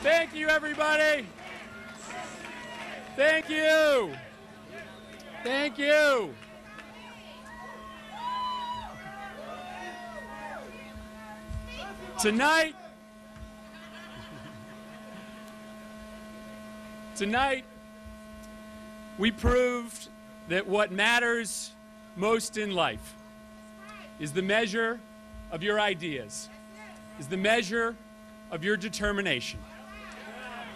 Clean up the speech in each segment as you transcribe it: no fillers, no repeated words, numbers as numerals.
Thank you, everybody. Thank you. Thank you. Tonight, we proved that what matters most in life is the measure of your ideas, is the measure of your determination,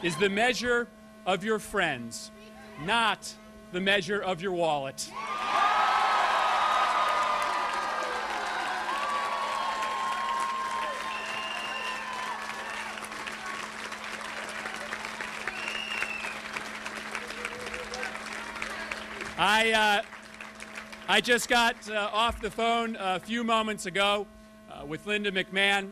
is the measure of your friends, not the measure of your wallet. I just got off the phone a few moments ago with Linda McMahon.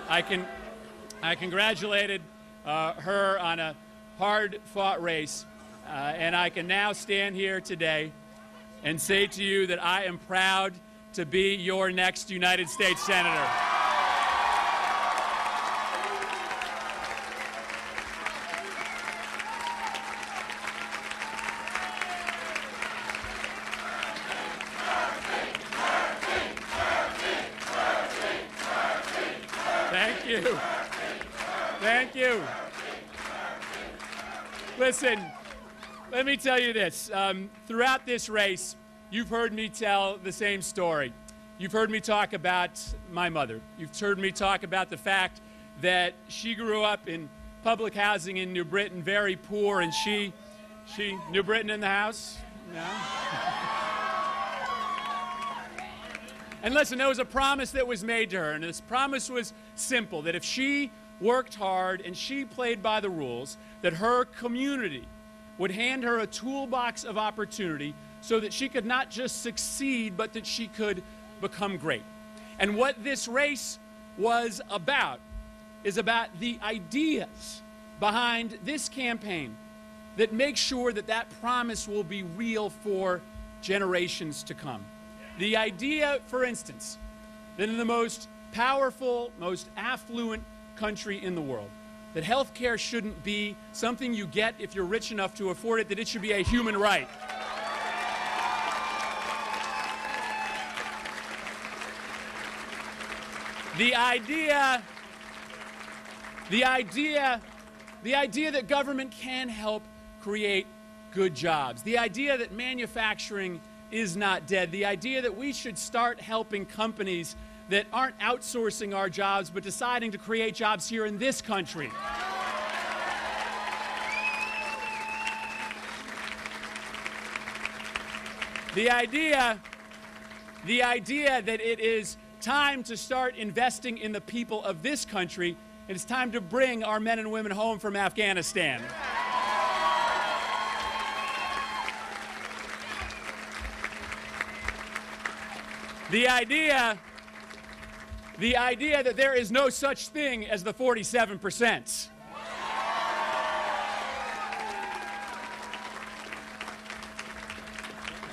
I congratulated her on a hard-fought race, and I can now stand here today and say to you that I am proud to be your next United States Senator. Thank you. Thank you. Listen, let me tell you this. Throughout this race, you've heard me tell the same story. You've heard me talk about my mother. You've heard me talk about the fact that she grew up in public housing in New Britain, very poor, and she New Britain in the house? No? And listen, there was a promise that was made to her, and this promise was simple, that if she worked hard and she played by the rules, that her community would hand her a toolbox of opportunity so that she could not just succeed, but that she could become great. And what this race was about is about the ideas behind this campaign that make sure that that promise will be real for generations to come. The idea, for instance, that in the most powerful, most affluent country in the world, that health care shouldn't be something you get if you're rich enough to afford it, that it should be a human right. The idea that government can help create good jobs. The idea that manufacturing is not dead. The idea that we should start helping companies that aren't outsourcing our jobs but deciding to create jobs here in this country. The idea that it is time to start investing in the people of this country, and it's time to bring our men and women home from Afghanistan. The idea that there is no such thing as the 47%.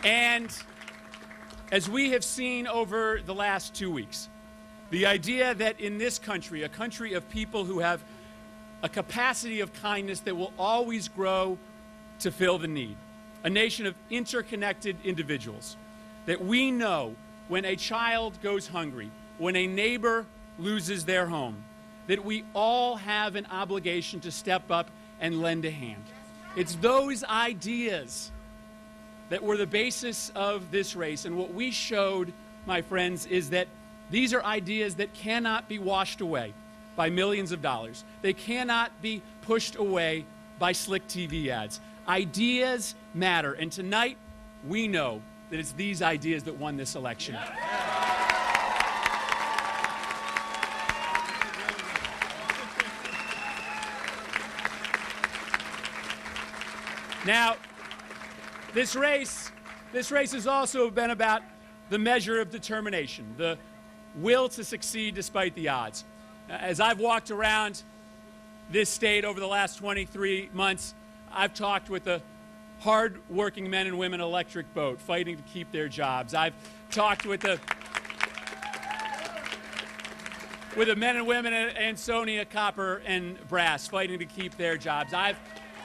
And as we have seen over the last 2 weeks, the idea that in this country, a country of people who have a capacity of kindness that will always grow to fill the need, a nation of interconnected individuals, that we know when a child goes hungry, when a neighbor loses their home, that we all have an obligation to step up and lend a hand. It's those ideas that were the basis of this race. And what we showed, my friends, is that these are ideas that cannot be washed away by millions of dollars. They cannot be pushed away by slick TV ads. Ideas matter. And tonight, we know that it's these ideas that won this election. Now, this race has also been about the measure of determination, the will to succeed despite the odds. As I've walked around this state over the last 23 months, I've talked with the hard-working men and women electric boat fighting to keep their jobs. I've talked with the with the men and women at Ansonia Copper and Brass fighting to keep their jobs. I've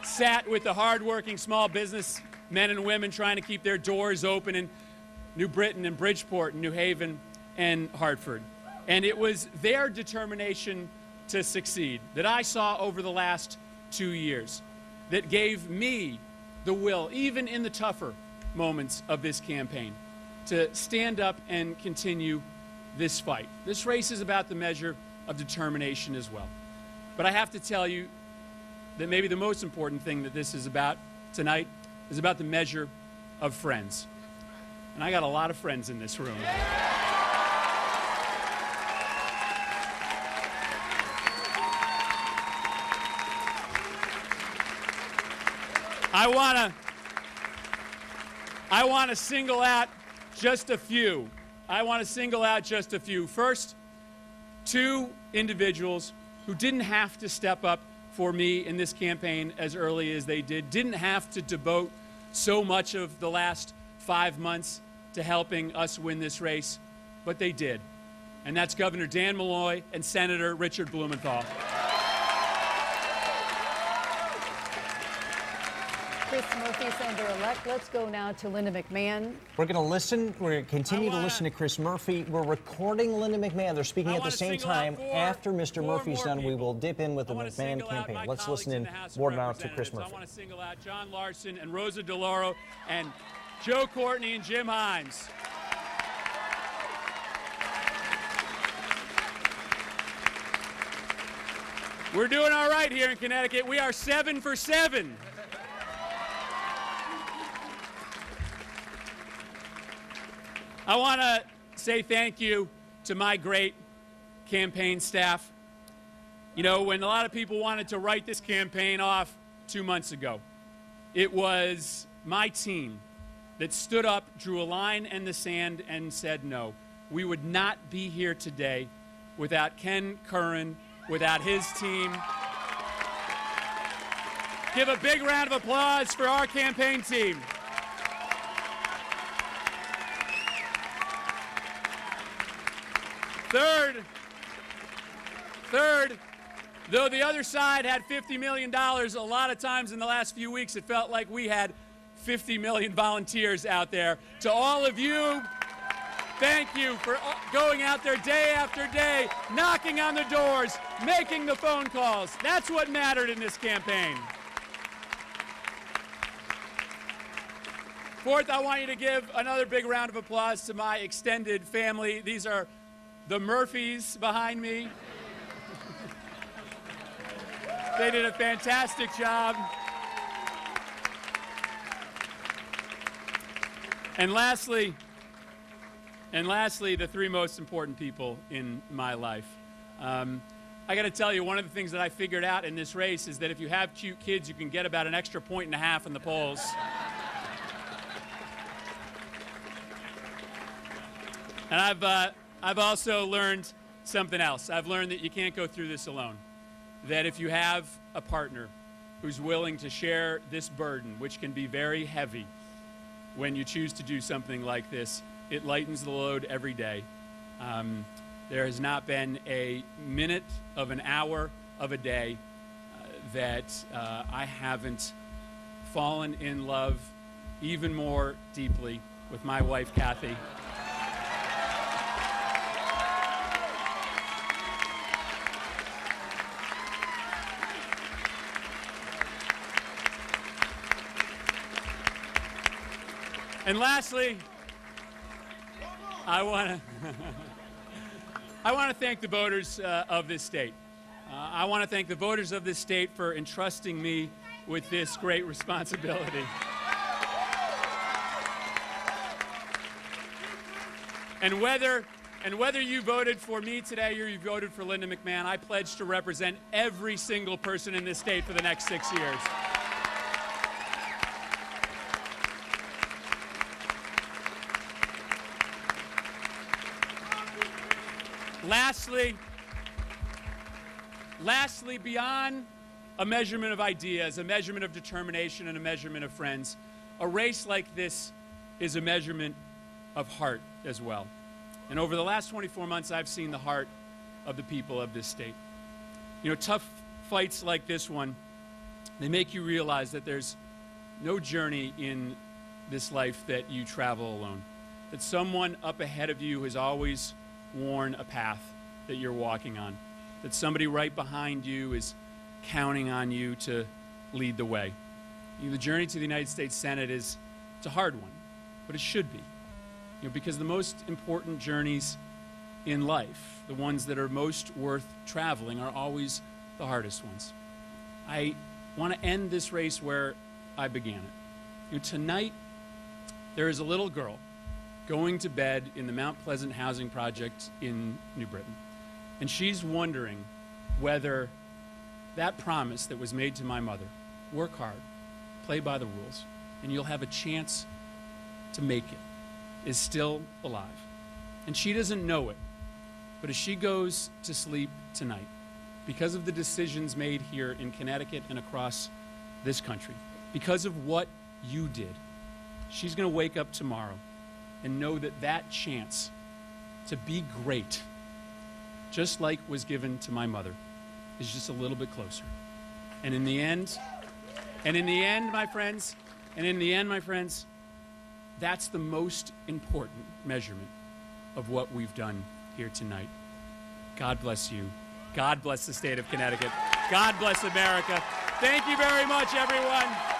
sat with the hardworking small business men and women trying to keep their doors open in New Britain and Bridgeport and New Haven and Hartford. And it was their determination to succeed that I saw over the last 2 years that gave me the will, even in the tougher moments of this campaign, to stand up and continue this fight. This race is about the measure of determination as well. But I have to tell you that maybe the most important thing that this is about tonight is about the measure of friends. And I got a lot of friends in this room. I want to single out just a few. First, two individuals who didn't have to step up for me in this campaign as early as they did, didn't have to devote so much of the last 5 months to helping us win this race, but they did. And that's Governor Dan Malloy and Senator Richard Blumenthal. Chris Murphy, Senator-elect. Let's go now to Linda McMahon. We're going to listen. We're going to continue to listen to Chris Murphy. We're recording Linda McMahon. They're speaking at the same time. After Mr. Murphy's done, we will dip in with the McMahon campaign. Let's listen in more now to Chris Murphy. I want to single out John Larson and Rosa DeLauro and Joe Courtney and Jim Himes. We're doing all right here in Connecticut. We are 7 for 7. I want to say thank you to my great campaign staff. You know, when a lot of people wanted to write this campaign off 2 months ago, it was my team that stood up, drew a line in the sand, and said no. We would not be here today without Ken Curran, without his team. Give a big round of applause for our campaign team. Third, though the other side had $50 million, a lot of times in the last few weeks it felt like we had 50 million volunteers out there. To all of you, thank you for going out there day after day, knocking on the doors, making the phone calls. That's what mattered in this campaign. Fourth, I want you to give another big round of applause to my extended family. These are the Murphys behind me. They did a fantastic job. And lastly, the three most important people in my life. I got to tell you, one of the things that I figured out in this race is that if you have cute kids, you can get about an extra 1.5 points in the polls. And I've also learned something else. I've learned that you can't go through this alone. That if you have a partner who's willing to share this burden, which can be very heavy when you choose to do something like this, it lightens the load every day. There has not been a minute of an hour of a day that I haven't fallen in love even more deeply with my wife, Kathy. And lastly, I want to thank the voters of this state. I want to thank the voters of this state for entrusting me with this great responsibility. And whether you voted for me today or you voted for Linda McMahon, I pledge to represent every single person in this state for the next 6 years. Lastly, beyond a measurement of ideas, a measurement of determination, and a measurement of friends, a race like this is a measurement of heart as well. And over the last 24 months, I've seen the heart of the people of this state. You know, tough fights like this one, they make you realize that there's no journey in this life that you travel alone, that someone up ahead of you has always worn a path that you're walking on, that somebody right behind you is counting on you to lead the way. You know, the journey to the United States Senate it's a hard one, but it should be. You know, because the most important journeys in life, the ones that are most worth traveling, are always the hardest ones. I want to end this race where I began it. You know, tonight, there is a little girl going to bed in the Mount Pleasant housing project in New Britain, and she's wondering whether that promise that was made to my mother, work hard, play by the rules, and you'll have a chance to make it, is still alive. And she doesn't know it, but as she goes to sleep tonight, because of the decisions made here in Connecticut and across this country, because of what you did, she's going to wake up tomorrow and know that that chance to be great, just like was given to my mother, is just a little bit closer. And in the end, my friends, that's the most important measurement of what we've done here tonight. God bless you. God bless the state of Connecticut. God bless America. Thank you very much, everyone.